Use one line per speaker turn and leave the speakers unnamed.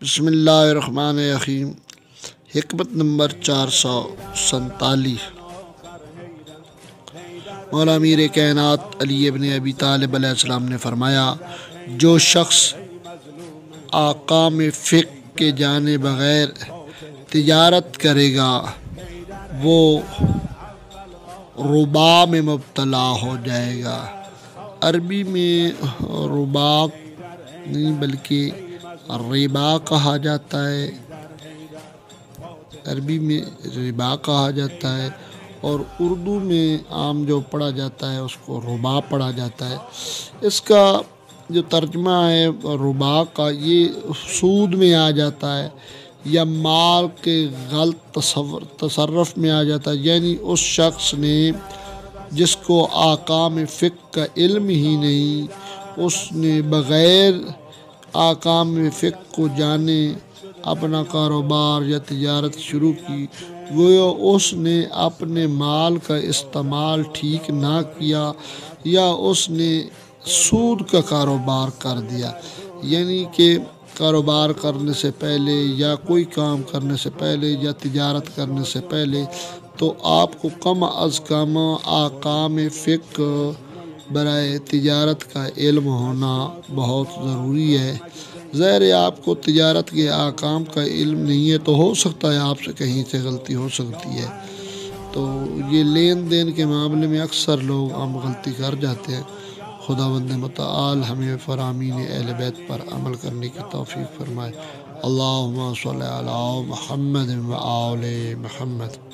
بسم اللہ الرحمن الرحیم۔ حکمت نمبر 447۔ مولا امیر کائنات علی ابن ابی طالب علیہ السلام نے فرمایا، جو شخص احکام فقہ کے جانے بغیر تجارت کرے گا وہ ربا میں مبتلا ہو جائے گا۔ عربی میں ربا نہیں بلکہ ربا کہا جاتا ہے، عربی میں ربا کہا جاتا ہے اور اردو میں عام جو پڑھا جاتا ہے اس کو ربا پڑھا جاتا ہے۔ اس کا جو ترجمہ ہے ربا کا، یہ سود میں آ جاتا ہے یا مال کے غلط تصرف میں آ جاتا ہے، یعنی اس شخص نے جس کو احکام فقہ کا علم ہی نہیں، اس نے بغیر احکام فقہ کو جانے اپنا کاروبار یا تجارت شروع کی، گویا اس نے اپنے مال کا استعمال ٹھیک نہ کیا یا اس نے سود کا کاروبار کر دیا۔ یعنی کہ کاروبار کرنے سے پہلے یا کوئی کام کرنے سے پہلے یا تجارت کرنے سے پہلے تو آپ کو کم از کم احکام فقہ برائے تجارت کا علم ہونا بہت ضروری ہے۔ ظاہر ہے آپ کو تجارت کے احکام کا علم نہیں ہے تو ہو سکتا ہے آپ سے کہیں سے غلطی ہو سکتی ہے، تو یہ لین دین کے معاملے میں اکثر لوگ ہم غلطی کر جاتے ہیں۔ خداوند متعال ہمیں فرامین اہل بیت پر عمل کرنے کی توفیق فرمائے۔ اللہم صلی علی محمد و آل محمد۔